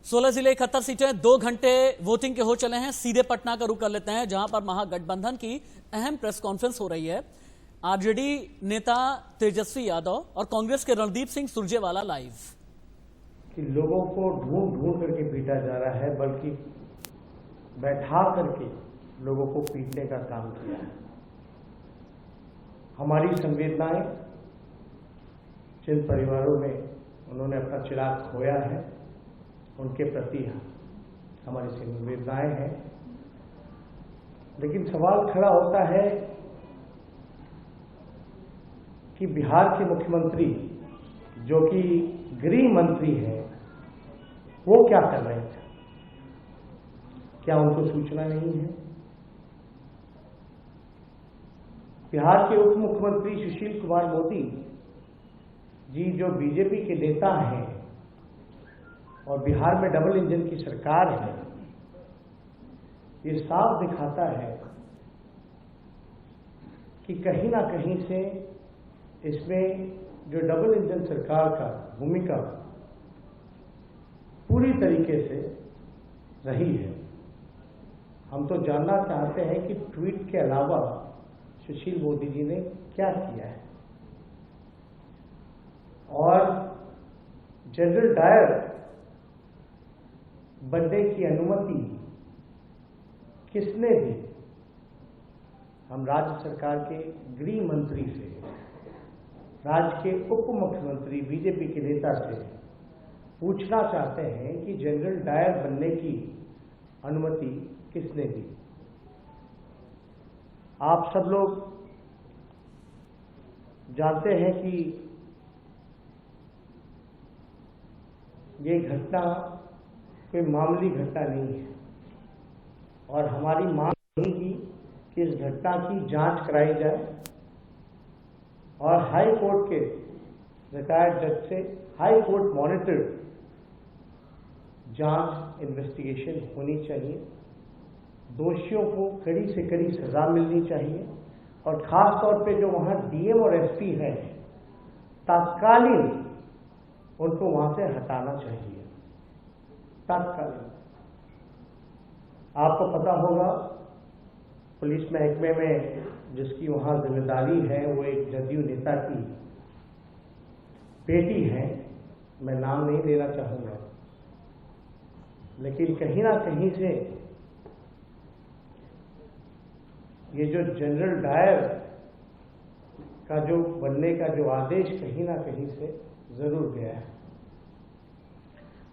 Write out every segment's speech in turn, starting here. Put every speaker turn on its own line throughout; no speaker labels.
16 जिले 71 सीटें, 2 घंटे वोटिंग के हो चले हैं। सीधे पटना का रुख कर लेते हैं, जहां पर महागठबंधन की अहम प्रेस कॉन्फ्रेंस हो रही है। आरजेडी नेता तेजस्वी यादव और कांग्रेस के रणदीप सिंह सुरजेवाला लाइव।
कि लोगों को ढूंढ ढूंढ करके पीटा जा रहा है, बल्कि बैठा करके लोगों को पीटने का काम किया है। हमारी संवेदनाएं जिन परिवारों में उन्होंने अपना चिराग खोया है, उनके प्रति हमारी संवेदनाएं हैं। लेकिन सवाल खड़ा होता है कि बिहार के मुख्यमंत्री, जो कि गृह मंत्री है, वो क्या कर रहे थे? क्या उनको सूचना नहीं है? बिहार के उप मुख्यमंत्री सुशील कुमार मोदी जी, जो बीजेपी के नेता हैं और बिहार में डबल इंजन की सरकार है, ये साफ दिखाता है कि कहीं ना कहीं से इसमें जो डबल इंजन सरकार का भूमिका पूरी तरीके से रही है। हम तो जानना चाहते हैं कि ट्वीट के अलावा सुशील मोदी जी ने क्या किया है। और जनरल डायर बनने की अनुमति किसने दी? हम राज्य सरकार के गृह मंत्री से, राज्य के उप मुख्यमंत्री बीजेपी के नेता से पूछना चाहते हैं कि जनरल डायर बनने की अनुमति किसने दी? आप सब लोग जानते हैं कि ये घटना कोई मामूली घटना नहीं है, और हमारी मांग यही थी कि इस घटना की जांच कराई जाए और हाई कोर्ट के रिटायर्ड जज से हाई कोर्ट मॉनिटर्ड जांच इन्वेस्टिगेशन होनी चाहिए। दोषियों को कड़ी से कड़ी सजा मिलनी चाहिए, और खास तौर पे जो वहां डीएम और एसपी हैं, तात्कालिक उनको वहां से हटाना चाहिए, तात्कालिक। आपको पता होगा, पुलिस महकमे में जिसकी वहां जिम्मेदारी है, वो एक जदयू नेता की बेटी है। मैं नाम नहीं लेना चाहूंगा, लेकिन कहीं ना कहीं से ये जो जनरल डायर का जो बनने का जो आदेश कहीं ना कहीं से जरूर गया है।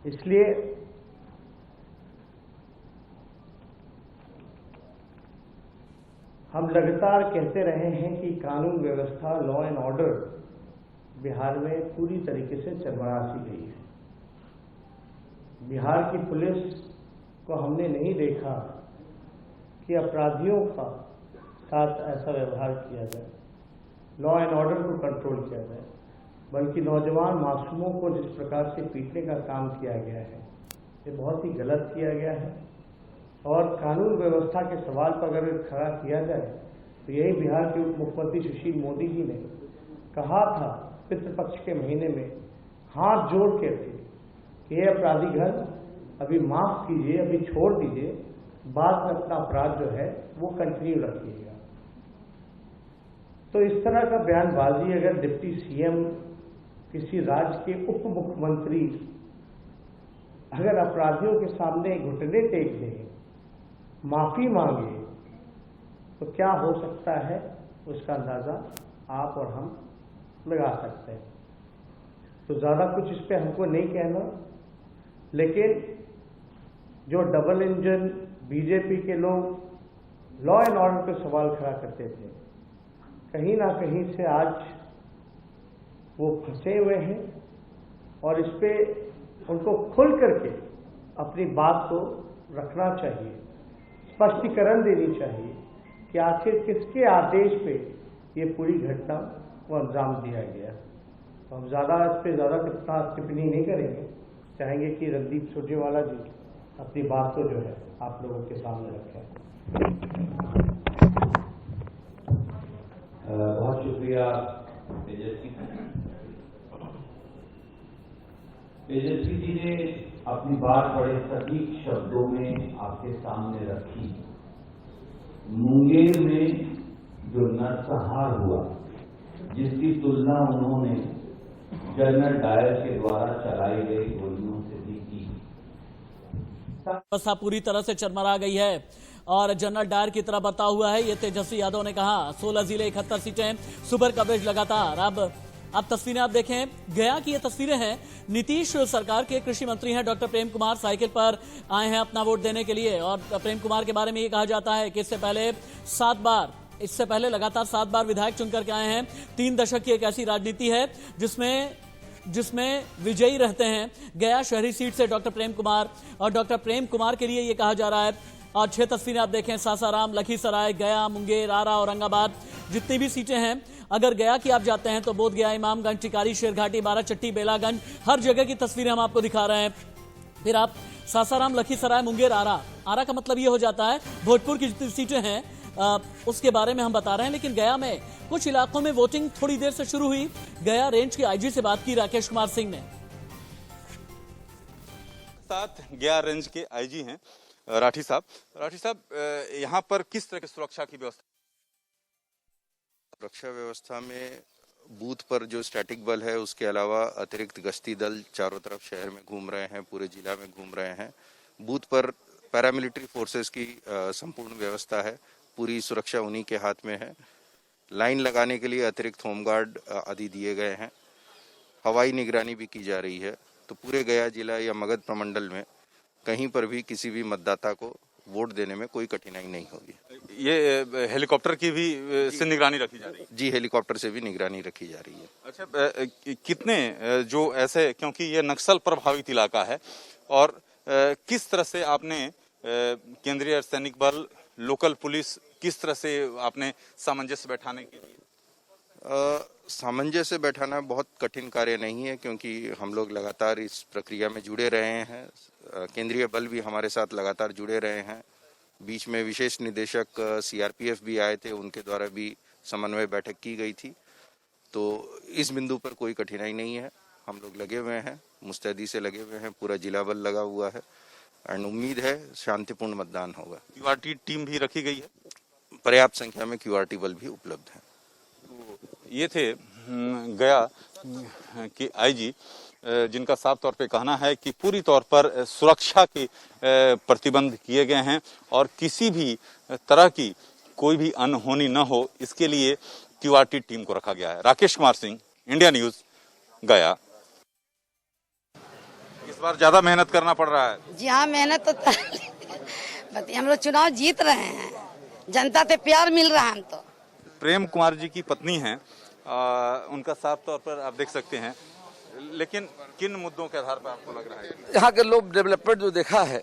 इसलिए हम लगातार कहते रहे हैं कि कानून व्यवस्था, लॉ एंड ऑर्डर बिहार में पूरी तरीके से चरमरा-सी गई है। बिहार की पुलिस को हमने नहीं देखा कि अपराधियों का साथ ऐसा व्यवहार किया जाए, लॉ एंड ऑर्डर को कंट्रोल किया जाए, बल्कि नौजवान मासूमों को जिस प्रकार से पीटने का काम किया गया है, ये बहुत ही गलत किया गया है। और कानून व्यवस्था के सवाल पर अगर खड़ा किया जाए, तो यही बिहार के उप मुख्यमंत्री सुशील मोदी जी ने कहा था पितृपक्ष के महीने में, हाथ जोड़ के थे कि ये अपराधीगण अभी माफ कीजिए, अभी छोड़ दीजिए, बाद में अपना अपराध जो है वो कंटिन्यू रखिएगा। तो इस तरह का बयानबाजी अगर डिप्टी सीएम, किसी राज्य के उप मुख्यमंत्री अगर अपराधियों के सामने घुटने टेक दें, माफी मांगे, तो क्या हो सकता है, उसका अंदाजा आप और हम लगा सकते हैं। तो ज्यादा कुछ इस पे हमको नहीं कहना, लेकिन जो डबल इंजन बीजेपी के लोग लॉ एंड ऑर्डर पे सवाल खड़ा करते थे, कहीं ना कहीं से आज वो फंसे हुए हैं, और इस पे उनको खुल करके अपनी बात को रखना चाहिए, स्पष्टीकरण देनी चाहिए कि आखिर किसके आदेश पे ये पूरी घटना को अंजाम दिया गया। तो हम इस पे ज़्यादा टिप्पणी नहीं करेंगे, चाहेंगे कि रणदीप सुरजेवाला जी अपनी बात को जो है आप लोगों के सामने रखें।
बहुत शुक्रिया तेजस्वी जी ने अपनी बात बड़े सटीक शब्दों में आपके सामने रखी। मुंगेर में जो नरसंहार हुआ, जिसकी तुलना उन्होंने जनरल डायर के द्वारा चलाई गई गोलियों से भी की।
व्यवस्था पूरी तरह से चरमरा गई है और जनरल डायर की तरह बता हुआ है। ये तेजस्वी यादव ने कहा 16 जिले 71 सीटें, सुपर कवरेज लगातार। अब तस्वीरें आप देखें, गया की ये तस्वीरें हैं। नीतीश सरकार के कृषि मंत्री हैं डॉक्टर प्रेम कुमार, साइकिल पर आए हैं अपना वोट देने के लिए। और प्रेम कुमार के बारे में ये कहा जाता है कि इससे पहले लगातार 7 बार विधायक चुनकर के आए हैं। 3 दशक की एक ऐसी राजनीति है जिसमें विजयी रहते हैं। गया शहरी सीट से डॉक्टर प्रेम कुमार, और डॉक्टर प्रेम कुमार के लिए ये कहा जा रहा है। और 6 तस्वीरें आप देखें, सासाराम, लखीसराय, गया, मुंगेर, आरा, औरंगाबाद, जितनी भी सीटें हैं। अगर गया की आप जाते हैं तो बोधगया, इमामगंज, टिकारी, शेरघाटी, बाराचट्टी, बेलागंज, हर जगह की तस्वीरें हम आपको दिखा रहे हैं। फिर आप सासाराम, लखीसराय, मुंगेर, आरा का मतलब ये हो जाता है भोजपुर की जितनी सीटें हैं उसके बारे में हम बता रहे हैं। लेकिन गया में कुछ इलाकों में वोटिंग थोड़ी देर से शुरू हुई। गया रेंज के आईजी से बात की राकेश कुमार सिंह ने।
साथ गया रेंज के आईजी हैं राठी साहब, यहाँ पर किस तरह की सुरक्षा की व्यवस्था?
सुरक्षा व्यवस्था में बूथ पर जो स्टैटिक बल है, उसके अलावा अतिरिक्त गश्ती दल चारों तरफ शहर में घूम रहे हैं, पूरे जिला में घूम रहे हैं। बूथ पर पैरामिलिट्री फोर्सेस की संपूर्ण व्यवस्था है, पूरी सुरक्षा उन्हीं के हाथ में है। लाइन लगाने के लिए अतिरिक्त होमगार्ड आदि दिए गए हैं। हवाई निगरानी भी की जा रही है। तो पूरे गया जिला या मगध प्रमंडल में कहीं पर भी किसी भी मतदाता को वोट देने में कोई कठिनाई नहीं होगी।
ये हेलीकॉप्टर की भी से निगरानी रखी जा रही है?
जी, हेलीकॉप्टर से भी निगरानी रखी जा रही है।
अच्छा, कितने जो ऐसे, क्योंकि ये नक्सल प्रभावित इलाका है, और किस तरह से आपने केंद्रीय अर्धसैनिक बल, लोकल पुलिस, किस तरह से आपने सामंजस्य बैठाने के लिए?
सामंजस्य बैठाना बहुत कठिन कार्य नहीं है, क्योंकि हम लोग लगातार इस प्रक्रिया में जुड़े रहे हैं। केंद्रीय बल भी हमारे साथ लगातार जुड़े रहे हैं। बीच में विशेष निदेशक सीआरपीएफ भी आए थे, उनके द्वारा भी समन्वय बैठक की गई थी। तो इस बिंदु पर कोई कठिनाई नहीं है। हम लोग लगे हुए हैं, मुस्तैदी से लगे हुए हैं, पूरा जिला बल लगा हुआ है एंड उम्मीद है शांतिपूर्ण मतदान होगा।
क्यूआरटी टीम भी रखी गई है?
पर्याप्त संख्या में क्यूआरटी बल भी उपलब्ध है।
ये थे गया के आईजी, जिनका साफ तौर पे कहना है कि पूरी तौर पर सुरक्षा के प्रतिबंध किए गए हैं और किसी भी तरह की कोई भी अनहोनी न हो, इसके लिए क्यूआरटी टीम को रखा गया है। राकेश कुमार सिंह, इंडिया न्यूज, गया। इस बार ज्यादा मेहनत करना पड़ रहा है?
जी हाँ, मेहनत तो हम लोग चुनाव जीत रहे हैं, जनता से प्यार मिल रहा है। हम तो
प्रेम कुमार जी की पत्नी हैं, उनका साफ तौर पर आप देख सकते हैं। लेकिन किन मुद्दों के आधार पर आपको लग रहा है?
यहाँ के लोग डेवलपमेंट जो देखा है,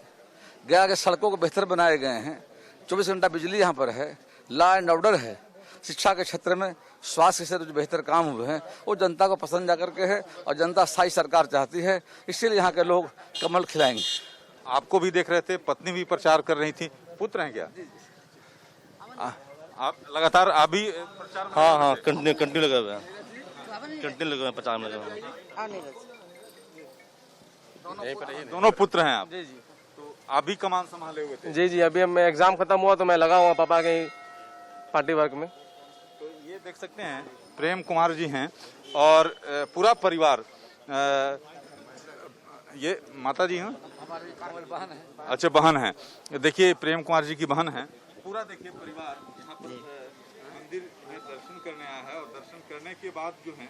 गया के सड़कों को बेहतर बनाए गए हैं, 24 घंटा बिजली यहाँ पर है, लॉ एंड ऑर्डर है, शिक्षा के क्षेत्र में, स्वास्थ्य के क्षेत्र जो बेहतर काम हुए हैं वो जनता को पसंद जा करके है और जनता स्थायी सरकार चाहती है, इसीलिए यहाँ के लोग कमल खिलाएंगे।
आपको भी देख रहे थे, पत्नी भी प्रचार कर रही थी, पुत्र हैं क्या? आप लगातार आप भी प्रचार में?
हाँ, कंटिन्यू लगा हुआ है, कंटिन्यू लगा हुआ है, प्रचार में लगा हुआ है।
दोनों पुत्र हैं आप? जी। तो आप भी कमान संभाले हुए थे?
जी, अभी मैं एग्जाम खत्म हुआ तो मैं लगा हुआ पापा के पार्टी वर्क में।
तो ये देख सकते हैं प्रेम कुमार जी हैं और पूरा परिवार। ये माता जी हैं? हमारी बहन है। अच्छा, बहन है। देखिए, प्रेम कुमार जी की बहन है। पूरा देखिए परिवार यहाँ पर मंदिर में दर्शन करने आया है, और दर्शन करने के बाद जो है,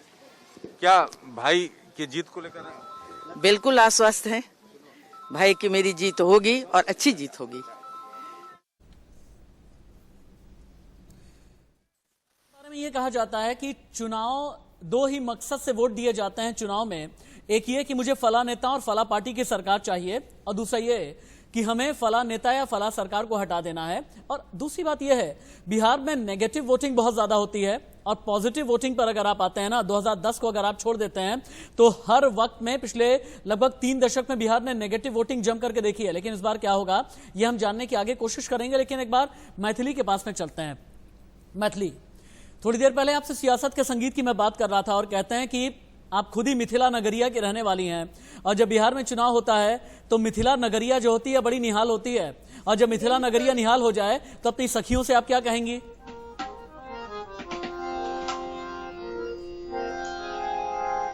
क्या भाई की जीत को लेकर
बिल्कुल आश्वस्त है भाई की मेरी जीत होगी और अच्छी जीत होगी।
ये कहा जाता है कि चुनाव, 2 ही मकसद से वोट दिए जाते हैं चुनाव में। एक ये कि मुझे फला नेता और फला पार्टी की सरकार चाहिए, और दूसरा ये कि हमें फला नेता या फला सरकार को हटा देना है। और दूसरी बात यह है, बिहार में नेगेटिव वोटिंग बहुत ज्यादा होती है, और पॉजिटिव वोटिंग पर अगर आप आते हैं ना, 2010 को अगर आप छोड़ देते हैं तो हर वक्त में पिछले लगभग 3 दशक में बिहार ने नेगेटिव वोटिंग जम करके देखी है। लेकिन इस बार क्या होगा ये हम जानने की आगे कोशिश करेंगे। लेकिन एक बार मैथिली के पास में चलते हैं। मैथिली, थोड़ी देर पहले आपसे सियासत के संगीत की मैं बात कर रहा था, और कहते हैं कि आप खुद ही मिथिला नगरिया के रहने वाली हैं, और जब बिहार में चुनाव होता है तो मिथिला नगरिया जो होती है बड़ी निहाल होती है, और जब मिथिला नगरिया निहाल हो जाए तो अपनी सखियों से आप क्या कहेंगी?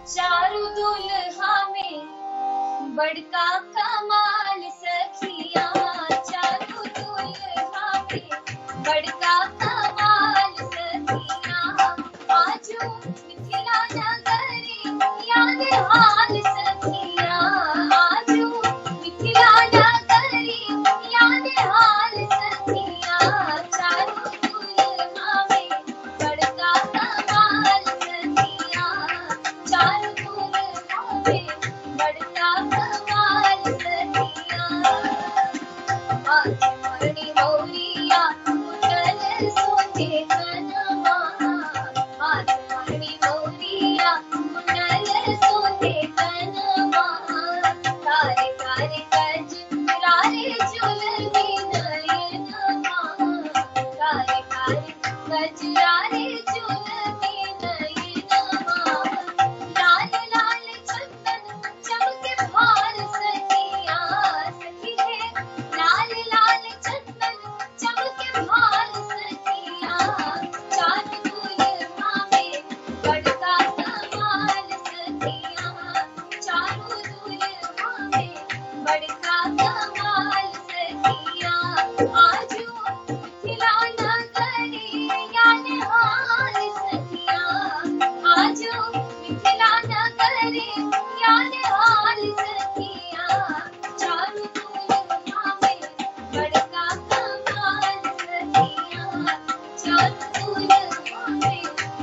चारू दुल्हा में बड़का कमाल सखिया, चारू दुल्हा में बड़का कमाल सखिया, आजू मिथिला नगरी याद हाल सखिया, आजू मिथिला नगरी याद हाल सखिया, चारू दुल्हा में बड़का कमाल सखिया, चारू दुल्हा में बड़का कमाल सखिया, आज मणि मौरिया उठल सोते कनमा, आज मणि मौरिया उठल सोते कनमा, तारे तारे कजरारे जुलमी नयनमा, तारे तारे कजरारे जुलमी नयनमा, लाल लाल चंदन चमके भार सखिया, सखी है लाल लाल चंदन चमके भार सखिया, चारू दुल्हा में बड़का कमाल सखिया, चारू दुल्हा में बड़का कमाल सखिया, आजू मिथिला नगरी याद हाल सखिया, आजू मिथिला नगरी याद हाल सखिया, चारू दुल्हा में बड़का कमाल सखिया, चारू दुल्हा में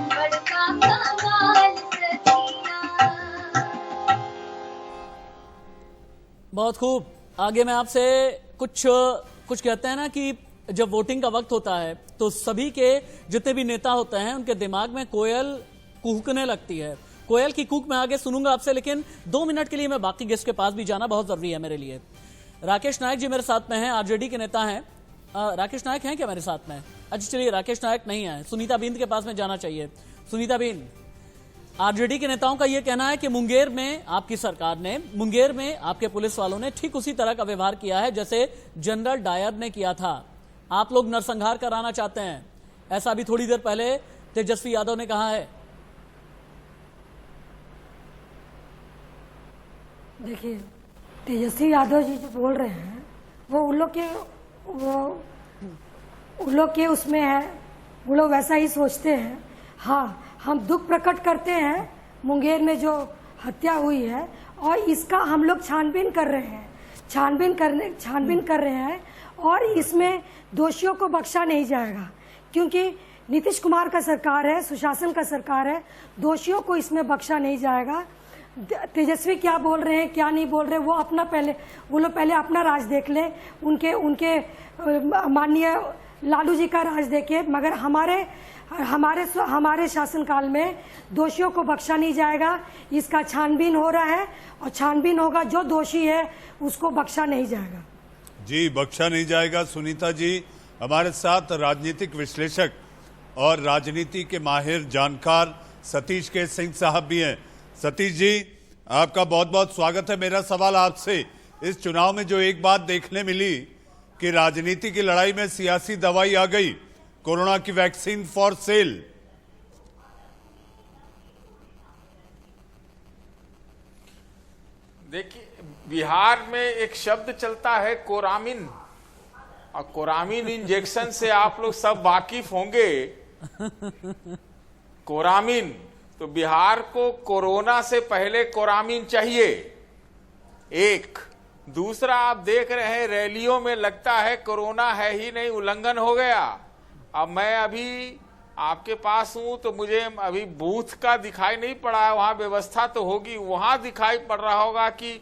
बड़का कमाल सखिया।
बहुत खूब। आगे मैं आपसे कुछ कहते हैं ना कि जब वोटिंग का वक्त होता है तो सभी के जितने भी नेता होते हैं उनके दिमाग में कोयल कूकने लगती है। कोयल की कूक मैं आगे सुनूंगा आपसे, लेकिन 2 मिनट के लिए मैं बाकी गेस्ट के पास भी जाना बहुत जरूरी है मेरे लिए। राकेश नायक जी मेरे साथ में हैं, आरजेडी के नेता हैं। राकेश नायक हैं क्या मेरे साथ में? अच्छा चलिए, राकेश नायक नहीं है, सुनीता बिंद के पास में जाना चाहिए। सुनीता बिंद, आरजेडी के नेताओं का यह कहना है कि मुंगेर में आपकी सरकार ने, मुंगेर में आपके पुलिस वालों ने ठीक उसी तरह का व्यवहार किया है जैसे जनरल डायर ने किया था। आप लोग नरसंहार कराना चाहते हैं, ऐसा भी थोड़ी देर पहले तेजस्वी यादव ने कहा है।
देखिए, तेजस्वी यादव जी जो बोल रहे हैं वो उन लोग के उसमें है, वो लोग वैसा ही सोचते हैं। हाँ, हम दुख प्रकट करते हैं मुंगेर में जो हत्या हुई है, और इसका हम लोग छानबीन कर रहे हैं, छानबीन कर रहे हैं, और इसमें दोषियों को बख्शा नहीं जाएगा, क्योंकि नीतीश कुमार का सरकार है, सुशासन का सरकार है, दोषियों को इसमें बख्शा नहीं जाएगा। तेजस्वी क्या बोल रहे हैं क्या नहीं बोल रहे, वो लोग पहले अपना राज देख ले, उनके माननीय लालू जी का राज देखे, मगर हमारे शासनकाल में दोषियों को बख्शा नहीं जाएगा। इसका छानबीन हो रहा है, और छानबीन होगा, जो दोषी है उसको बख्शा नहीं जाएगा।
जी, बख्शा नहीं जाएगा। सुनीता जी, हमारे साथ राजनीतिक विश्लेषक और राजनीति के माहिर जानकार सतीश के सिंह साहब भी हैं। सतीश जी, आपका बहुत बहुत स्वागत है। मेरा सवाल आपसे, इस चुनाव में जो एक बात देखने मिली कि राजनीति की लड़ाई में सियासी दवाई आ गई, कोरोना की वैक्सीन फॉर सेल।
देखिए, बिहार में एक शब्द चलता है कोरामिन, और कोरामिन इंजेक्शन से आप लोग सब वाकिफ होंगे। कोरामिन, तो बिहार को कोरोना से पहले कोरामिन चाहिए। एक दूसरा, आप देख रहे हैं रैलियों में लगता है कोरोना है ही नहीं, उल्लंघन हो गया। अब मैं अभी आपके पास हूं तो मुझे अभी बूथ का दिखाई नहीं पड़ा है, वहां व्यवस्था तो होगी, वहां दिखाई पड़ रहा होगा कि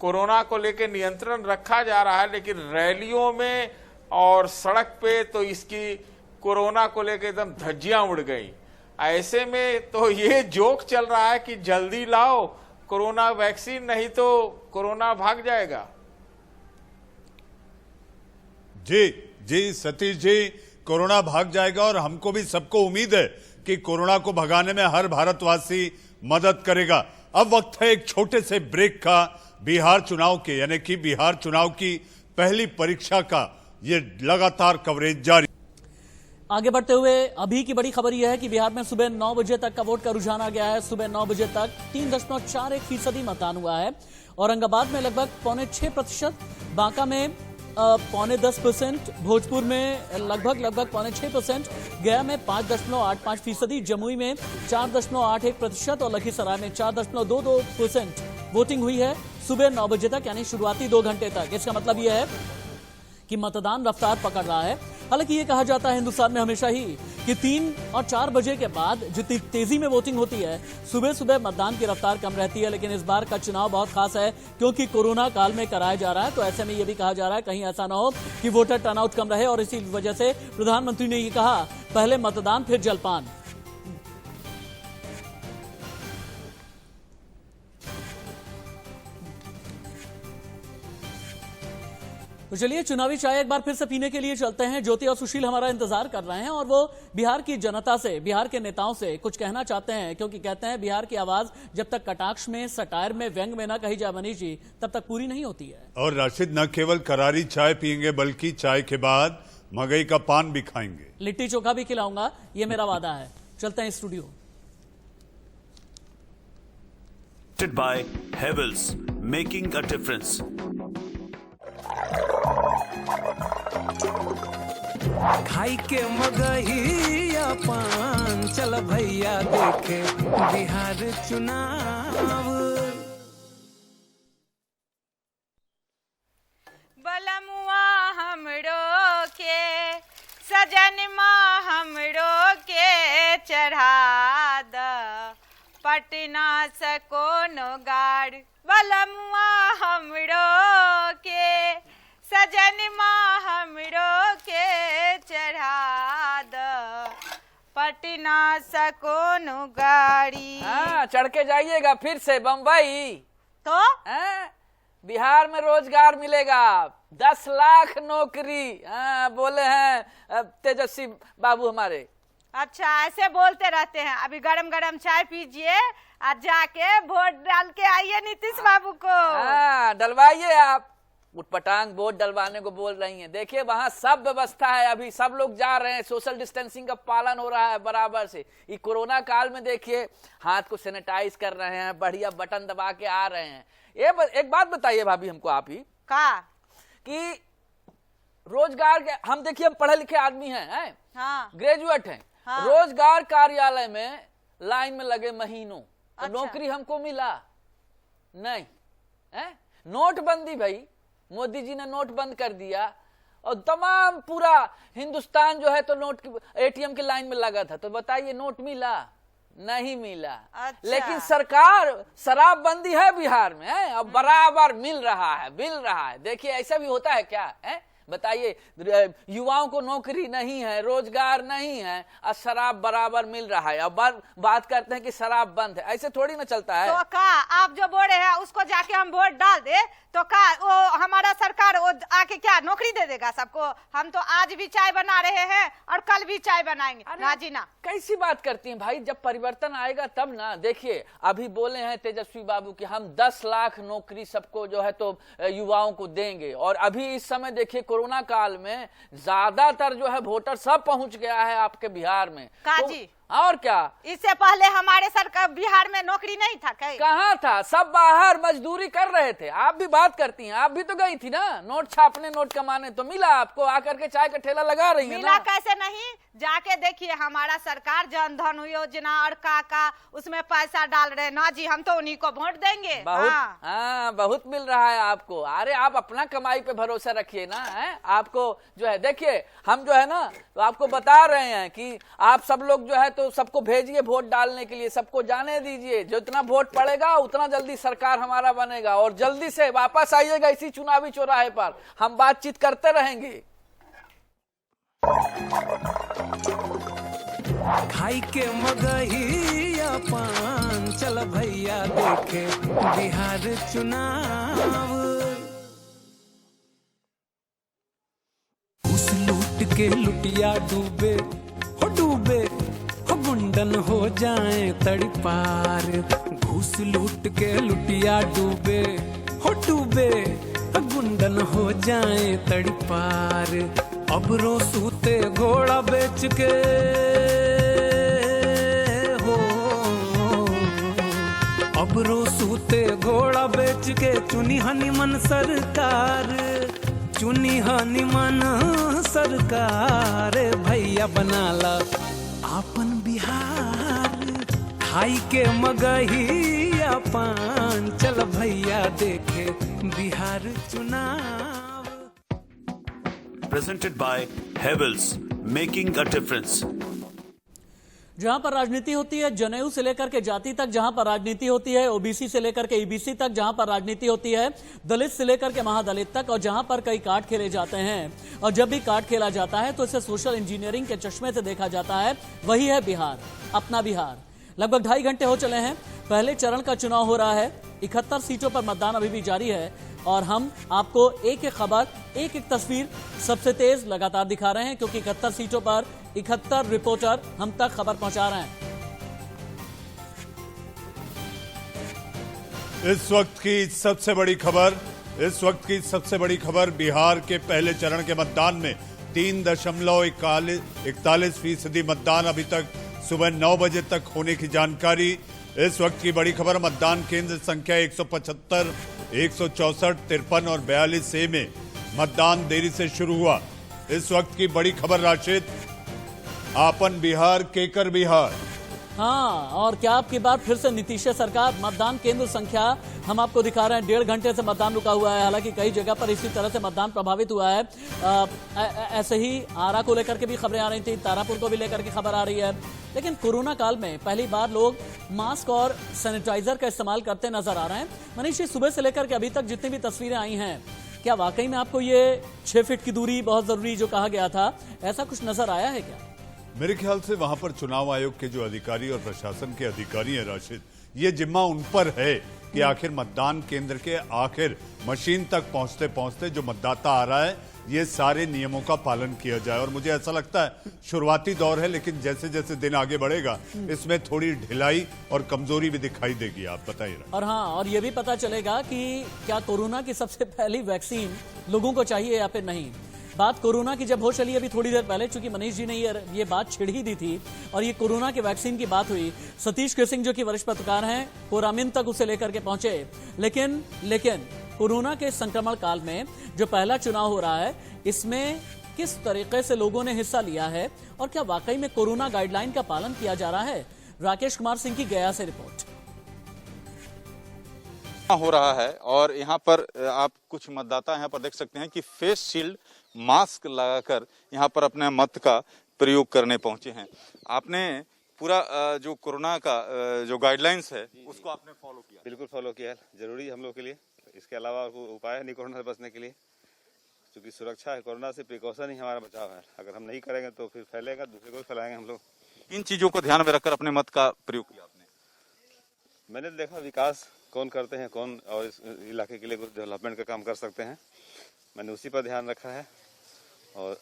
कोरोना को लेकर नियंत्रण रखा जा रहा है, लेकिन रैलियों में और सड़क पे तो इसकी कोरोना को लेकर एकदम धज्जियां उड़ गई। ऐसे में तो ये जोक चल रहा है कि जल्दी लाओ कोरोना वैक्सीन, नहीं तो कोरोना भाग जाएगा।
जी सतीश जी, कोरोना भाग जाएगा, और हमको भी सबको उम्मीद है कि कोरोना को भगाने में हर भारतवासी मदद करेगा। अब वक्त है एक छोटे से ब्रेक का। बिहार चुनाव के यानी कि बिहार चुनाव की पहली परीक्षा का ये लगातार कवरेज जारी।
आगे बढ़ते हुए अभी की बड़ी खबर यह है कि बिहार में सुबह 9 बजे तक का वोट का रुझान आ गया है। सुबह 9 बजे तक 3.41% मतदान हुआ है। औरंगाबाद में लगभग 6.25%, बांका में 9.10%, भोजपुर में लगभग 6.5%, गया में 5.85%, जमुई में 4.81% और लखीसराय में 4.22% वोटिंग हुई है सुबह 9 बजे तक, यानी शुरुआती 2 घंटे तक। इसका मतलब यह है कि मतदान रफ्तार पकड़ रहा है। हालांकि ये कहा जाता है हिंदुस्तान में हमेशा ही कि 3 और 4 बजे के बाद जितनी तेजी में वोटिंग होती है, सुबह सुबह मतदान की रफ्तार कम रहती है। लेकिन इस बार का चुनाव बहुत खास है क्योंकि कोरोना काल में कराया जा रहा है, तो ऐसे में ये भी कहा जा रहा है कहीं ऐसा ना हो कि वोटर टर्नआउट कम रहे। और इसी वजह से प्रधानमंत्री ने ये कहा, पहले मतदान फिर जलपान। तो चलिए चुनावी चाय एक बार फिर से पीने के लिए चलते हैं। ज्योति और सुशील हमारा इंतजार कर रहे हैं और वो बिहार की जनता से, बिहार के नेताओं से कुछ कहना चाहते हैं, क्योंकि कहते हैं बिहार की आवाज जब तक कटाक्ष में, सटायर में, व्यंग में ना कही जाए मनीष जी, तब तक पूरी नहीं होती है।
और राशिद न केवल करारी चाय पियेंगे बल्कि चाय के बाद मगई का पान भी खाएंगे,
लिट्टी चोखा भी खिलाऊंगा, ये मेरा वादा है। चलते हैं studio.
by Havells, making a difference.
खाई के मगहिया पान, चल भैया देखे बिहार चुनाव।
बलमुआ हमरो के सजनमा हमरो के चढ़ा द पटना से कोनो गाड़। बलमुआ हमरो के सजनमा हमरो के चढ़ा द पटना से कोनो गाड़ी।
हाँ, चढ़ के जाइएगा फिर से बम्बई
तो
बिहार में रोजगार मिलेगा, 10 लाख नौकरी। हाँ, बोले हैं तेजस्वी बाबू हमारे।
अच्छा, ऐसे बोलते रहते हैं। अभी गरम गरम चाय पीजिए और जाके वोट डाल के आइए नीतीश बाबू को।
हाँ, डलवाइए आप। उटपटांग वोट डलवाने को बोल रही हैं। देखिए वहां सब व्यवस्था है, अभी सब लोग जा रहे हैं, सोशल डिस्टेंसिंग का पालन हो रहा है बराबर से। ये कोरोना काल में देखिए हाथ को सैनिटाइज कर रहे हैं, बढ़िया बटन दबा के आ रहे हैं। एक बात बताइए भाभी हमको, आप ही
का
कि रोजगार के, हम देखिए हम पढ़े लिखे आदमी हैं,
हाँ,
ग्रेजुएट हैं,
हाँ,
रोजगार कार्यालय में लाइन में लगे महीनों, तो
अच्छा,
नौकरी हमको मिला नहीं है। नोटबंदी भाई, मोदी जी ने नोट बंद कर दिया और तमाम पूरा हिंदुस्तान जो है तो नोट की एटीएम की लाइन में लगा था। तो बताइए नोट मिला? नहीं मिला।
अच्छा।
लेकिन सरकार शराबबंदी है बिहार में है, और बराबर मिल रहा है। देखिए ऐसा भी होता है क्या है? बताइए, युवाओं को नौकरी नहीं है, रोजगार नहीं है और शराब बराबर मिल रहा है। अब बात करते हैं कि शराब बंद है, ऐसे थोड़ी ना चलता है।
तो का आप जो बोल रहे हैं उसको जाके हम वोट डाल दे तो का वो हमारा सरकार वो आके क्या नौकरी दे देगा सबको? हम तो आज भी चाय बना रहे हैं और कल भी चाय बनाएंगे। ना जी ना।
कैसी बात करती हैं भाई, जब परिवर्तन आएगा तब ना। देखिए अभी बोले हैं तेजस्वी बाबू कि हम 10 लाख नौकरी सबको जो है तो युवाओं को देंगे। और अभी इस समय देखिए कोरोना काल में ज्यादातर जो है वोटर सब पहुंच गया है आपके बिहार में।
काजी
और क्या,
इससे पहले हमारे सरकार बिहार में नौकरी नहीं था?
कहाँ था? सब बाहर मजदूरी कर रहे थे। आप भी बात करती हैं, आप भी तो गई थी ना नोट छापने, नोट कमाने, तो मिला आपको? आकर के चाय का ठेला लगा रही है।
मिला कैसे नहीं? जाके देखिए हमारा सरकार जन धन योजना और काका उसमें पैसा डाल रहे। ना जी, हम तो उन्हीं को वोट देंगे।
बहुत बहुत मिल रहा है आपको। अरे आप अपना कमाई पे भरोसा रखिए ना, है आपको जो है। देखिए हम जो है ना तो आपको बता रहे हैं कि आप सब लोग जो है तो सबको भेजिए वोट डालने के लिए, सबको जाने दीजिए। जितना वोट पड़ेगा उतना जल्दी सरकार हमारा बनेगा और जल्दी से वापस आइएगा इसी चुनावी चौराहे पर, हम बातचीत करते रहेंगे।
खाई के मगहिया पान, चल भैया देखे बिहार चुनाव। घूस लूट के लुटिया डूबे हो मुंडन हो जाए तड़पार, घूस लूट के लुटिया डूबे हो डूबे, गुंडन हो जाए तड़पार। अब रो सूते घोड़ा बेच के हो, अब रो सूते घोड़ा बेच के चुनी हनीमन सरकार, चुनी हनीमन सरकार। भैया बनाला आपन बिहार, खाई के मगहिया पान, चल भैया देखे बिहार चुनाव।
Presented by Havells, making a difference.
जहां पर राजनीति होती है जनेऊ से लेकर के जाति तक, जहां पर राजनीति होती है ओबीसी से लेकर के ईबीसी तक, जहां पर राजनीति होती है दलित से लेकर के महादलित तक, और जहां पर कई कार्ड खेले जाते हैं, और जब भी कार्ड खेला जाता है तो इसे सोशल इंजीनियरिंग के चश्मे से देखा जाता है। वही है बिहार, अपना बिहार। लगभग 2.5 घंटे हो चले हैं, पहले चरण का चुनाव हो रहा है, 71 सीटों पर मतदान अभी भी जारी है, और हम आपको एक एक खबर, एक एक तस्वीर सबसे तेज लगातार दिखा रहे हैं, क्योंकि 71 सीटों पर 71 रिपोर्टर हम तक खबर पहुंचा रहे हैं।
इस वक्त की सबसे बड़ी खबर, बिहार के पहले चरण के मतदान में 3.41% मतदान अभी तक सुबह 9 बजे तक होने की जानकारी। इस वक्त की बड़ी खबर, मतदान केंद्र संख्या 175, 164, 53 और 42A में मतदान देरी से शुरू हुआ। इस वक्त की बड़ी खबर राशिद, आपन बिहार केकर बिहार।
हाँ, और क्या आपकी बार फिर से नीतीश सरकार। मतदान केंद्र संख्या हम आपको दिखा रहे हैं, 1.5 घंटे से मतदान रुका हुआ है। हालांकि कई जगह पर इसी तरह से मतदान प्रभावित हुआ है। ऐसे ही आरा को लेकर के भी खबरें आ रही थी, तारापुर को भी लेकर के खबर आ रही है। लेकिन कोरोना काल में पहली बार लोग मास्क और सैनिटाइजर का इस्तेमाल करते नजर आ रहे हैं। मनीष जी, सुबह से लेकर के अभी तक जितनी भी तस्वीरें आई हैं, क्या वाकई में आपको ये 6 फीट की दूरी बहुत जरूरी जो कहा गया था, ऐसा कुछ नजर आया है क्या?
मेरे ख्याल से वहां पर चुनाव आयोग के जो अधिकारी और प्रशासन के अधिकारी हैं राशिद, ये जिम्मा उन पर है कि आखिर मतदान केंद्र के आखिर मशीन तक पहुंचते पहुंचते जो मतदाता आ रहा है, ये सारे नियमों का पालन किया जाए। और मुझे ऐसा लगता है शुरुआती दौर है, लेकिन जैसे जैसे दिन आगे बढ़ेगा इसमें थोड़ी ढिलाई और कमजोरी भी दिखाई देगी। आप बताइए।
और हाँ, और ये भी पता चलेगा कि क्या कोरोना की सबसे पहली वैक्सीन लोगों को चाहिए या फिर नहीं। बात कोरोना की जब हो चली अभी थोड़ी देर पहले, चूंकि मनीष जी ने ये बात छिड़ ही दी थी और ये कोरोना के वैक्सीन की बात हुई, सतीश के सिंह जो कि वरिष्ठ पत्रकार हैं, कोरामिन तक उसे लेकर के पहुंचे। लेकिन कोरोना के संक्रमण काल में जो पहला चुनाव हो रहा है, इसमें किस तरीके से लोगों ने हिस्सा लिया है और क्या वाकई में कोरोना गाइडलाइन का पालन किया जा रहा है? राकेश कुमार सिंह की गया से रिपोर्ट।
हो रहा है और यहाँ पर आप कुछ मतदाता यहाँ पर देख सकते हैं कि फेस शील्ड, मास्क लगाकर यहाँ पर अपने मत का प्रयोग करने पहुंचे हैं। आपने पूरा जो कोरोना का जो गाइडलाइंस है उसको आपने फॉलो किया?
बिल्कुल फॉलो किया है, जरूरी हम लोग के लिए। इसके अलावा उपाय है नहीं कोरोना से बचने के लिए, क्योंकि सुरक्षा है, कोरोना से प्रिकॉशन ही हमारा बचाव है। अगर हम नहीं करेंगे तो फिर फैलेगा, दूसरे को फैलाएंगे हम लोग।
इन चीजों को ध्यान में रखकर अपने मत का प्रयोग किया आपने?
मैंने देखा विकास कौन करते हैं, कौन और इस इलाके के लिए कुछ डेवलपमेंट का काम कर सकते हैं, मैंने उसी पर ध्यान रखा है। और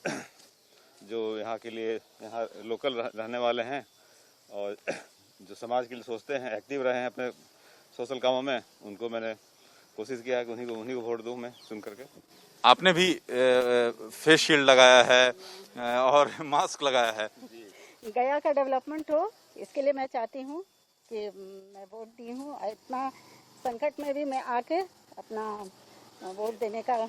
जो यहाँ के लिए यहाँ लोकल रहने वाले हैं और जो समाज के लिए सोचते हैं, एक्टिव रहे हैं अपने सोशल कामों में, उनको मैंने कोशिश किया है कि उन्हीं को वोट दूं मैं सुन करके।
आपने भी फेस शील्ड लगाया है और मास्क लगाया है।
गया का डेवलपमेंट हो, इसके लिए मैं चाहती हूँ कि मैं वोट दी हूँ। इतना संकट में भी मैं आके अपना वोट देने का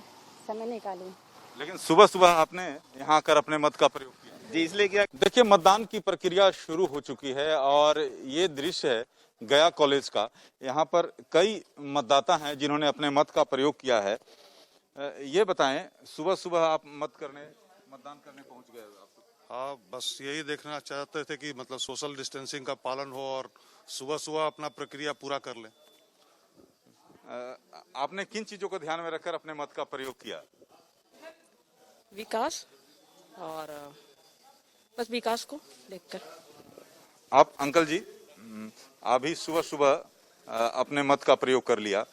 समय निकालूं।
लेकिन सुबह सुबह आपने यहाँ आकर अपने मत का प्रयोग किया
जी, इसलिए किया।
देखिए, मतदान की प्रक्रिया शुरू हो चुकी है और ये दृश्य है गया कॉलेज का। यहाँ पर कई मतदाता हैं जिन्होंने अपने मत का प्रयोग किया है। ये बताएं, सुबह सुबह आप मतदान करने पहुंच गए?
हाँ, बस यही देखना चाहते थे कि मतलब सोशल डिस्टेंसिंग का पालन हो और सुबह सुबह अपना प्रक्रिया पूरा कर लें।
आपने किन चीजों को ध्यान में रखकर अपने मत का प्रयोग किया?
विकास और बस विकास को देखकर।
आप अंकल जी, आप भी सुबह सुबह अपने मत का प्रयोग कर लिया,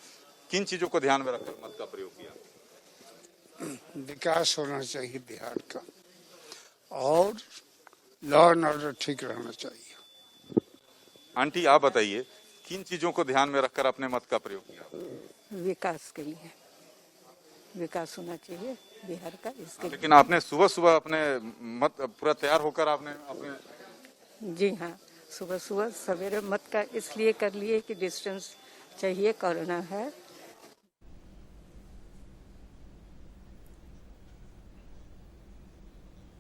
किन चीजों को ध्यान में रखकर मत का प्रयोग किया?
विकास होना चाहिए बिहार का और लॉ एंड ऑर्डर ठीक रहना चाहिए।
आंटी आप बताइए, किन चीजों को ध्यान में रखकर अपने मत का प्रयोग किया?
विकास के लिए, विकास होना चाहिए बिहार का, इसके
लेकिन आपने सुबह सुबह अपने मत पूरा तैयार होकर आपने अपने?
जी हाँ, सुबह सुबह सवेरे मत का इसलिए कर लिए कि डिस्टेंस चाहिए, कोरोना है।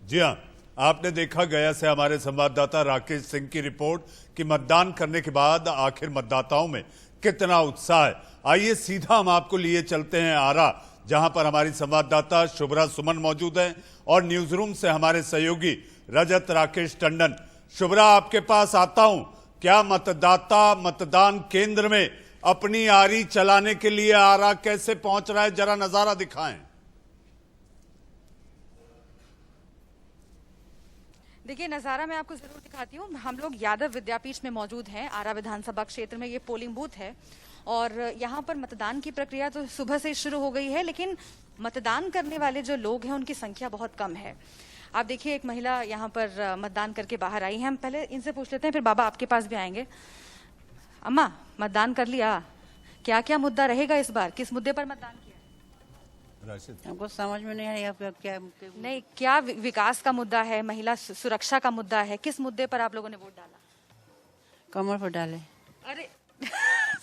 जी हाँ, आपने देखा गया से हमारे संवाददाता राकेश सिंह की रिपोर्ट कि मतदान करने के बाद आखिर मतदाताओं में कितना उत्साह है। आइए सीधा हम आपको लिए चलते हैं आरा, जहां पर हमारी संवाददाता शुभ्रा सुमन मौजूद हैं और न्यूज रूम से हमारे सहयोगी रजत राकेश टंडन। शुभ्रा, आपके पास आता हूं। क्या मतदाता मतदान केंद्र में अपनी आरी चलाने के लिए आरा कैसे पहुंच रहा है, जरा नजारा दिखाएं।
देखिए, नज़ारा मैं आपको जरूर दिखाती हूँ। हम लोग यादव विद्यापीठ में मौजूद हैं, आरा विधानसभा क्षेत्र में। ये पोलिंग बूथ है और यहाँ पर मतदान की प्रक्रिया तो सुबह से शुरू हो गई है, लेकिन मतदान करने वाले जो लोग हैं उनकी संख्या बहुत कम है। आप देखिए, एक महिला यहाँ पर मतदान करके बाहर आई है। हम पहले इनसे पूछ लेते हैं, फिर बाबा आपके पास भी आएंगे। अम्मा, मतदान कर लिया? क्या क्या मुद्दा रहेगा इस बार, किस मुद्दे पर मतदान किया?
हमको समझ में नहीं आया क्या
नहीं, क्या विकास का मुद्दा है, महिला सुरक्षा का मुद्दा है, किस मुद्दे पर आप लोगों ने वोट डाला?
कमर पर डाले।
अरे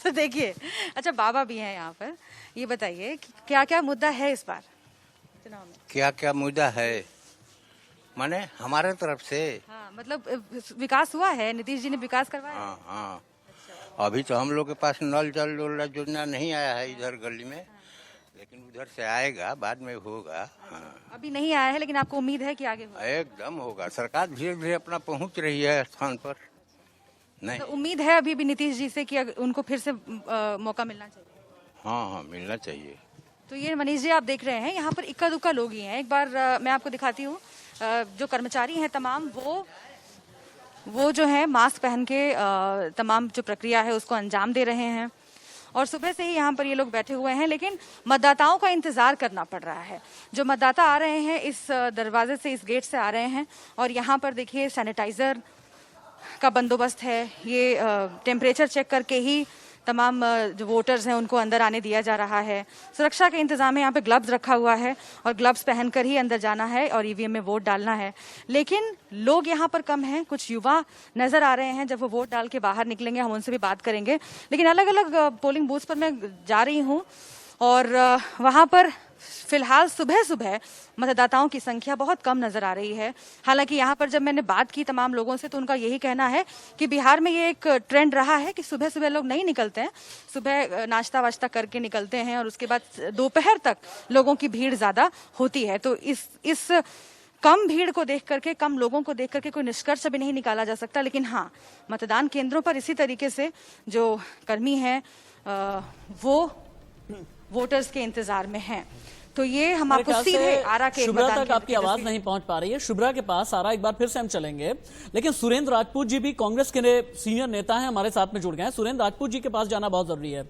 तो देखिए, अच्छा बाबा भी हैं यहाँ पर, ये बताइए क्या क्या मुद्दा है इस बार चुनाव में?
क्या क्या मुद्दा है माने हमारे तरफ से?
हाँ, मतलब विकास हुआ है, नीतीश जी ने विकास करवाया।
हाँ हाँ, अभी तो हम लोग के पास नल जल योजना नहीं आया है इधर गली में, लेकिन उधर से आएगा, बाद में होगा। हाँ,
अभी नहीं आया है, लेकिन आपको उम्मीद है कि आगे होगा?
एकदम होगा। सरकार धीरे धीरे अपना पहुंच रही है स्थान पर। नहीं
तो उम्मीद है अभी भी नीतीश जी से कि उनको फिर से मौका मिलना चाहिए?
हाँ हाँ, मिलना चाहिए।
तो ये मनीष जी आप देख रहे हैं, यहाँ पर इक्का दुक्का लोग ही हैं। एक बार मैं आपको दिखाती हूँ, जो कर्मचारी हैं तमाम, वो जो है मास्क पहन के तमाम जो प्रक्रिया है उसको अंजाम दे रहे हैं। और सुबह से ही यहाँ पर ये लोग बैठे हुए हैं, लेकिन मतदाताओं का इंतजार करना पड़ रहा है। जो मतदाता आ रहे हैं इस दरवाजे से, इस गेट से आ रहे हैं, और यहाँ पर देखिए सैनिटाइजर का बंदोबस्त है। ये टेम्परेचर चेक करके ही तमाम जो वोटर्स हैं उनको अंदर आने दिया जा रहा है। सुरक्षा का इंतजाम है, यहाँ पे ग्लव्स रखा हुआ है और ग्लव्स पहनकर ही अंदर जाना है और ईवीएम में वोट डालना है। लेकिन लोग यहाँ पर कम हैं, कुछ युवा नजर आ रहे हैं। जब वो वोट डाल के बाहर निकलेंगे हम उनसे भी बात करेंगे। लेकिन अलग अलग पोलिंग बूथ पर मैं जा रही हूँ और वहाँ पर फिलहाल सुबह सुबह मतदाताओं की संख्या बहुत कम नजर आ रही है। हालांकि यहाँ पर जब मैंने बात की तमाम लोगों से तो उनका यही कहना है कि बिहार में ये एक ट्रेंड रहा है कि सुबह सुबह लोग नहीं निकलते हैं, सुबह नाश्ता वाश्ता करके निकलते हैं और उसके बाद दोपहर तक लोगों की भीड़ ज्यादा होती है। तो इस कम भीड़ को देख करके, कम लोगों को देख करके कोई निष्कर्ष भी नहीं निकाला जा सकता। लेकिन हाँ, मतदान केंद्रों पर इसी तरीके से जो कर्मी हैं वो वोटर्स के इंतजार में हैं। तो ये हम आपको सीधे आरा के
शुभ्रा तक आपकी आवाज नहीं पहुंच पा रही है। शुभ्रा के पास आरा एक बार फिर से हम चलेंगे, लेकिन सुरेंद्र राजपूत जी भी कांग्रेस के सीनियर नेता हैं, हमारे साथ में जुड़ गए हैं। सुरेंद्र राजपूत जी के पास जाना बहुत जरूरी है।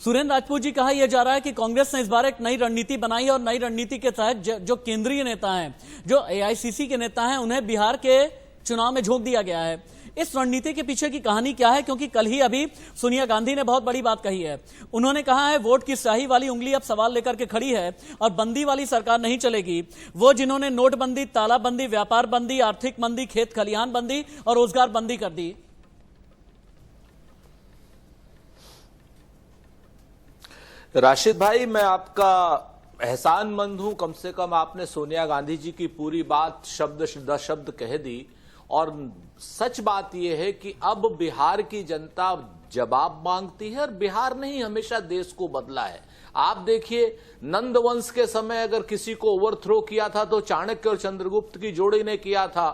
सुरेंद्र राजपूत जी, कहा यह जा रहा है कि कांग्रेस ने इस बार एक नई रणनीति बनाई और नई रणनीति के तहत जो केंद्रीय नेता हैं, जो एआईसीसी के नेता हैं, उन्हें बिहार के चुनाव में झोंक दिया गया है। इस रणनीति के पीछे की कहानी क्या है? क्योंकि कल ही अभी सोनिया गांधी ने बहुत बड़ी बात कही है। उन्होंने कहा है वोट की स्याही वाली उंगली अब सवाल लेकर के खड़ी है और बंदी वाली सरकार नहीं चलेगी। वो जिन्होंने नोटबंदी, तालाबंदी, व्यापार बंदी, आर्थिक मंदी, खेत खलिहान बंदी और रोजगार बंदी कर दी।
राशिद भाई, मैं आपका एहसानमंद हूं, कम से कम आपने सोनिया गांधी जी की पूरी बात शब्द शब्द कह दी। और सच बात यह है कि अब बिहार की जनता जवाब मांगती है और बिहार ने ही हमेशा देश को बदला है। आप देखिए, नंद वंश के समय अगर किसी को ओवरथ्रो किया था तो चाणक्य और चंद्रगुप्त की जोड़ी ने किया था,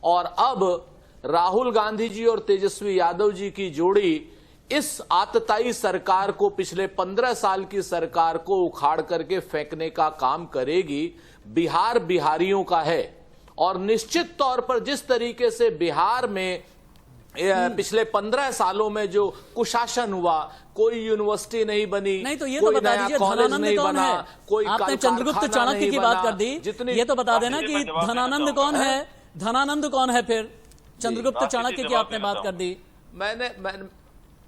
और अब राहुल गांधी जी और तेजस्वी यादव जी की जोड़ी इस आतताई सरकार को, पिछले 15 साल की सरकार को उखाड़ करके फेंकने का काम करेगी। बिहार बिहारियों का है और निश्चित तौर पर जिस तरीके से बिहार में पिछले 15 सालों में जो कुशासन हुआ, कोई यूनिवर्सिटी नहीं बनी,
नहीं तो ये तो बता दीजिए धनानंद कौन है?
कोई
आपने चंद्रगुप्त चाणक्य की बात कर दी, ये तो बता देना कि धनानंद कौन है? धनानंद कौन है? फिर चंद्रगुप्त चाणक्य की आपने बात कर दी।
मैंने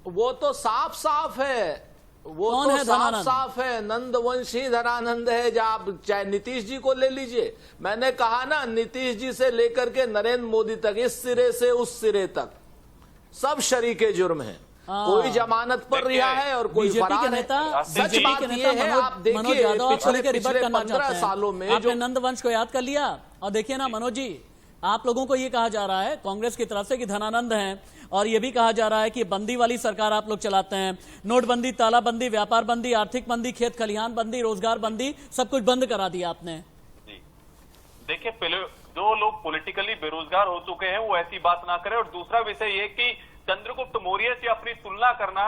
वो तो साफ साफ है, वो
कौन
तो
है
साफ
धनानंद?
साफ है, नंदवंशी धनानंद है। जब आप चाहे नीतीश जी को ले लीजिए, मैंने कहा ना, नीतीश जी से लेकर के नरेंद्र मोदी तक, इस सिरे से उस सिरे तक सब शरीके जुर्म हैं। कोई जमानत पर रिहा है और कोई
बीजेपी के
फरार
नेता,
है। सच
बीजेपी
बात
के
ये
नेता
है, आप
मनोज
देखिए
यादव आप
पिछले
के रिवर्ट करना
15
चाहते हैं।
सालों में
आपने
जो
नंदवंश को याद कर लिया। और देखिए ना मनोज जी, आप लोगों को ये कहा जा रहा है कांग्रेस की तरफ से कि धनानंद हैं, और ये भी कहा जा रहा है कि बंदी वाली सरकार आप लोग चलाते हैं। नोटबंदी, तालाबंदी, व्यापार बंदी, आर्थिक बंदी, खेत खलिहान बंदी, रोजगार बंदी, सब कुछ बंद करा दिया आपने।
देखिए, पहले जो लोग पॉलिटिकली बेरोजगार हो चुके हैं वो ऐसी बात ना करें। और दूसरा विषय ये कि चंद्रगुप्त मौर्य से अपनी तुलना करना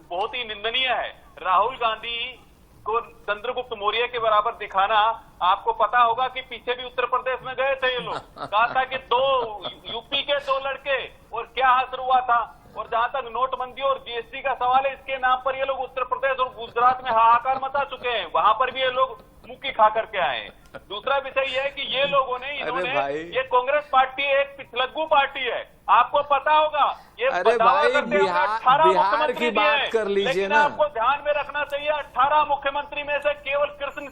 बहुत ही निंदनीय है। राहुल गांधी को चंद्रगुप्त मौर्य के बराबर दिखाना, आपको पता होगा कि पीछे भी उत्तर प्रदेश में गए थे ये लोग, कहा था कि यूपी के 2 लड़के, और क्या हासिल हुआ था। और जहां तक नोटबंदी और जीएसटी का सवाल है, इसके नाम पर ये लोग उत्तर प्रदेश और गुजरात में हाहाकार मचा चुके हैं, वहां पर भी ये लोग मुक्की खा करके आए हैं। दूसरा विषय यह है कि ये लोगों ने, इन्होंने, ये कांग्रेस पार्टी एक पिछलग्गू पार्टी है, आपको पता होगा। ये
अरे भाई, बिहार की बात कर लीजिए ना।
आपको ध्यान में रखना चाहिए, 18 मुख्यमंत्री में से केवल कृष्ण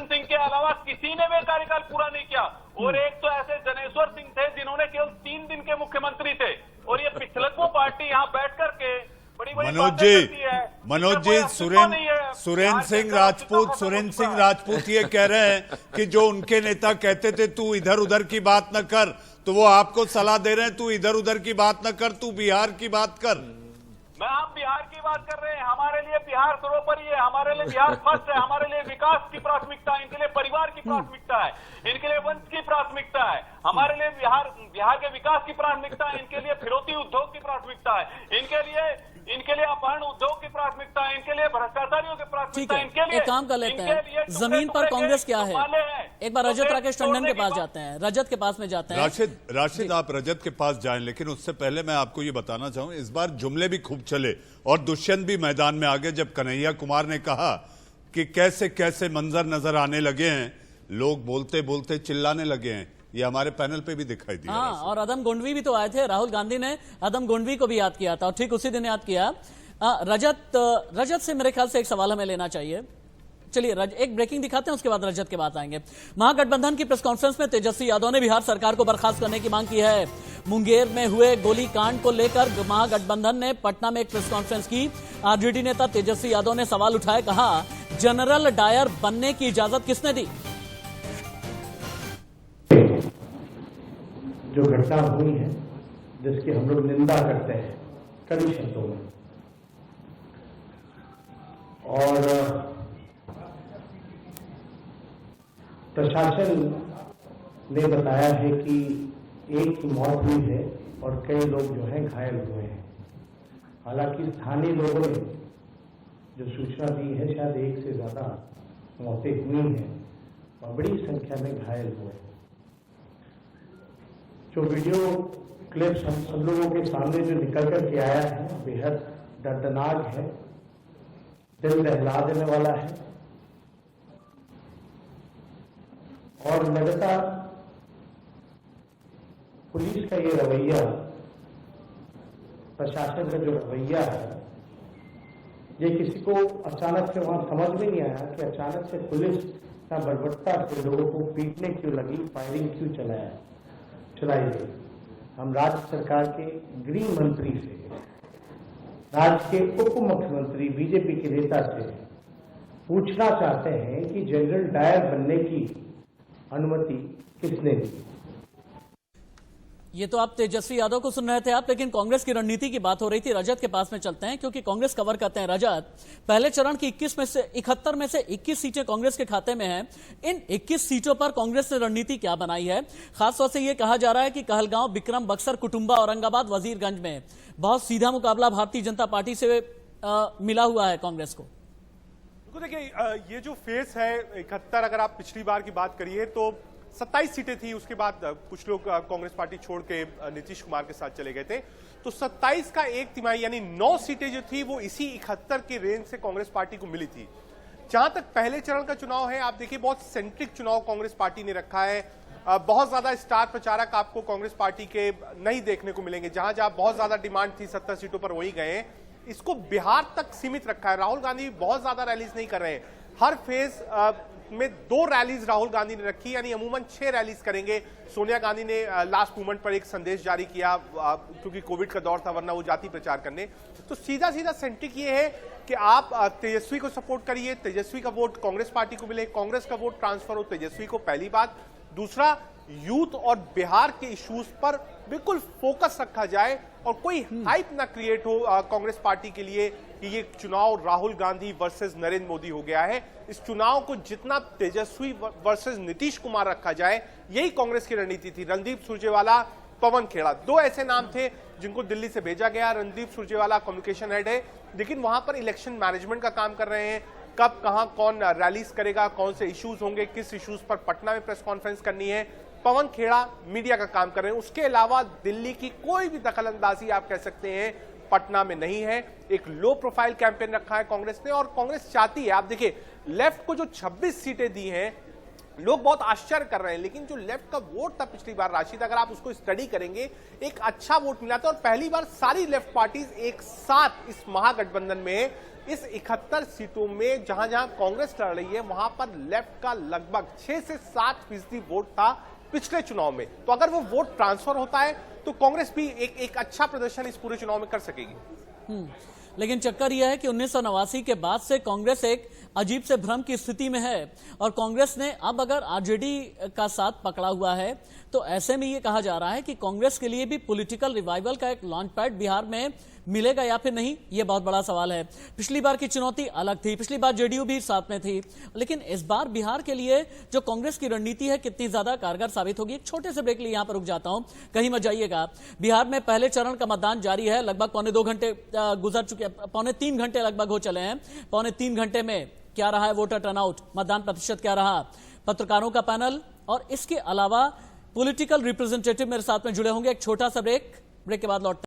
सिंह के अलावा किसी ने वे कार्यकाल पूरा नहीं किया। और एक तो ऐसे जनेश्वर सिंह थे जिन्होंने केवल 3 दिन के मुख्यमंत्री थे। और ये पिछलग्गू पार्टी यहाँ बैठ करके बड़ी
मनोज जी, सुरेंद्र सिंह राजपूत ये कह रहे हैं कि जो उनके नेता कहते थे तू इधर उधर की बात न कर, तो वो आपको सलाह दे रहे हैं तू इधर उधर की बात न कर, तू बिहार की बात कर।
हम बिहार की बात कर रहे हैं। हमारे लिए बिहार सर्वोपरि है, हमारे लिए बिहार फर्स्ट है, हमारे लिए विकास की प्राथमिकता है, इनके लिए परिवार की प्राथमिकता है, इनके लिए वंश की प्राथमिकता है। हमारे लिए बिहार के विकास की प्राथमिकता है, इनके लिए फिरौती उद्योग की प्राथमिकता है, इनके लिए अपहरण उद्योग की प्राथमिकता है, इनके लिए भ्रष्टाचारियों की प्राथमिकता है, इनके लिए।
एक काम कर लेते हैं, जमीन पर कांग्रेस क्या है, एक बार रजत राकेश टंडन के पास जाते हैं, रजत के पास में जाते हैं।
राशिद आप रजत के पास जाएं, लेकिन उससे पहले मैं आपको ये बताना चाहूं, इस बार जुमले भी खूब चले और दुष्यंत भी मैदान में आ गए जब कन्हैया कुमार ने कहा कि कैसे कैसे मंजर नजर आने लगे हैं, लोग बोलते बोलते चिल्लाने लगे हैं। ये हमारे पैनल पे भी दिखाई दिया।
हाँ, और अदम गोंडवी भी तो आए थे, राहुल गांधी ने अदम गोंडवी को भी याद किया था, और ठीक उसी दिन याद किया। रजत से मेरे ख्याल से एक सवाल हमें लेना चाहिए। चलिए एक ब्रेकिंग दिखाते हैं, उसके बाद रजत के बात आएंगे। महागठबंधन की प्रेस कॉन्फ्रेंस में तेजस्वी यादव ने बिहार सरकार को बर्खास्त करने की मांग की है। मुंगेर में हुए गोलीकांड को लेकर महागठबंधन ने पटना में एक प्रेस कॉन्फ्रेंस की। आरजेडी नेता तेजस्वी यादव ने सवाल उठाए, कहा जनरल डायर बनने की इजाजत किसने दी।
जो घटना हुई है, जिसकी हम लोग निंदा करते हैं कड़ी शब्दों में, और प्रशासन ने बताया है कि एक की मौत हुई है और कई लोग जो हैं घायल हुए हैं। हालांकि स्थानीय लोगों ने जो सूचना दी है, शायद 1 से ज्यादा मौतें हुई हैं और बड़ी संख्या में घायल हुए हैं। जो वीडियो क्लिप्स हम सब लोगों के सामने जो निकल कर के आया है, बेहद दर्दनाक है, दिल दहला देने वाला है, और लगातार पुलिस का ये रवैया, प्रशासन का जो रवैया है, ये किसी को अचानक से वहां समझ में नहीं आया कि अचानक से पुलिस का बर्बरता से लोगों को पीटने क्यों लगी, फायरिंग क्यों चलाई गई। हम राज्य सरकार के गृह मंत्री से, राज्य के उप मुख्यमंत्री बीजेपी के नेता से पूछना चाहते हैं कि जनरल डायर बनने की अनुमति किसने दी।
ये तो आप तेजस्वी यादव को सुन रहे थे आप, लेकिन कांग्रेस की रणनीति की बात हो रही थी। रजत के पास में चलते हैं, क्योंकि कांग्रेस कवर करते हैं। रजत, पहले चरण की 71 में से 21 सीटें कांग्रेस के खाते में हैं। इन 21 सीटों पर कांग्रेस ने रणनीति क्या बनाई है? खासतौर से यह कहा जा रहा है कि कहलगांव, बिक्रम, बक्सर, कुटुंबा, औरंगाबाद, वजीरगंज में बहुत सीधा मुकाबला भारतीय जनता पार्टी से मिला हुआ है कांग्रेस को।
देखिए, ये जो फेस है 71, अगर आप पिछली बार की बात करिए तो 27 सीटें थी, उसके बाद कुछ लोग कांग्रेस पार्टी छोड़ के नीतीश कुमार के साथ चले गए थे, तो 27 का 1 तिमाही यानी 9 सीटें जो थी वो इसी 71 के रेंज से कांग्रेस पार्टी को मिली थी। जहां तक पहले चरण का चुनाव है, आप देखिए बहुत सेंट्रिक चुनाव कांग्रेस पार्टी ने रखा है। बहुत ज्यादा स्टार प्रचारक आपको कांग्रेस पार्टी के नहीं देखने को मिलेंगे। जहां जहां बहुत ज्यादा डिमांड थी 70 सीटों पर वही गए। इसको बिहार तक सीमित रखा है। राहुल गांधी बहुत ज्यादा रैलीज नहीं कर रहे हैं। हर फेज में 2 रैलीज राहुल गांधी ने रखी, यानी अमूमन 6 रैलीज करेंगे। सोनिया गांधी ने लास्ट मोमेंट पर एक संदेश जारी किया क्योंकि कोविड का दौर था, वरना वो जाती प्रचार करने। तो सीधा सीधा सेंट्रिक ये है कि आप तेजस्वी को सपोर्ट करिए, तेजस्वी का वोट कांग्रेस पार्टी को मिले, कांग्रेस का वोट ट्रांसफर हो तेजस्वी को, पहली बात। दूसरा, यूथ और बिहार के इश्यूज पर बिल्कुल फोकस रखा जाए और कोई हाइप ना क्रिएट हो कांग्रेस पार्टी के लिए कि ये चुनाव राहुल गांधी वर्सेस नरेंद्र मोदी हो गया है। इस चुनाव को जितना तेजस्वी वर्सेस नीतीश कुमार रखा जाए, यही कांग्रेस की रणनीति थी। रणदीप सुरजेवाला, पवन खेड़ा, 2 ऐसे नाम थे जिनको दिल्ली से भेजा गया। रणदीप सुरजेवाला कम्युनिकेशन हेड है, लेकिन वहां पर इलेक्शन मैनेजमेंट का काम कर रहे हैं। कब कहां कौन रैलीज करेगा, कौन से इश्यूज होंगे, किस इश्यूज पर पटना में प्रेस कॉन्फ्रेंस करनी है, पवन खेड़ा मीडिया का काम कर रहे हैं। उसके अलावा दिल्ली की कोई भी दखलंदाजी आप कह सकते हैं पटना में नहीं है। एक लो प्रोफाइल कैंपेन रखा है कांग्रेस ने और कांग्रेस चाहती है, आप देखिए लेफ्ट को जो 26 सीटें दी हैं, लोग बहुत आश्चर्य कर रहे हैं, लेकिन जो लेफ्ट का वोट था पिछली बार राशिद, अगर आप उसको स्टडी करेंगे, एक अच्छा वोट मिला था। और पहली बार सारी लेफ्ट पार्टीज एक साथ इस महागठबंधन में इस 71 सीटों में जहां जहां कांग्रेस लड़ रही है, वहां पर लेफ्ट का लगभग 6 से 7% वोट था पिछले चुनाव में। तो अगर वो वोट ट्रांसफर होता है तो कांग्रेस भी एक अच्छा प्रदर्शन इस पूरे चुनाव में कर सकेगी।
लेकिन चक्कर यह है कि 1989 के बाद से कांग्रेस एक अजीब से भ्रम की स्थिति में है और कांग्रेस ने अब अगर आरजेडी का साथ पकड़ा हुआ है तो ऐसे में ये कहा जा रहा है कि कांग्रेस के लिए भी पॉलिटिकल रिवाइवल का एक लॉन्च पैड बिहार में मिलेगा या फिर नहीं, ये बहुत बड़ा सवाल है। पिछली बार की चुनौती अलग थी, पिछली बार जेडीयू भी साथ में थी, लेकिन इस बार बिहार के लिए जो कांग्रेस की रणनीति है कितनी ज्यादा कारगर साबित होगी। एक छोटे से ब्रेक लिए यहां पर रुक जाता हूं, कहीं मत जाइएगा। बिहार में पहले चरण का मतदान जारी है, लगभग 2.25 घंटे गुजर चुके, 2.25 घंटे लगभग हो चले हैं। 2.25 घंटे में क्या रहा है वोटर टर्नआउट, मतदान प्रतिशत क्या रहा, पत्रकारों का पैनल और इसके अलावा पॉलिटिकल रिप्रेजेंटेटिव मेरे साथ में जुड़े होंगे। एक छोटा सा ब्रेक के बाद लौटते हैं।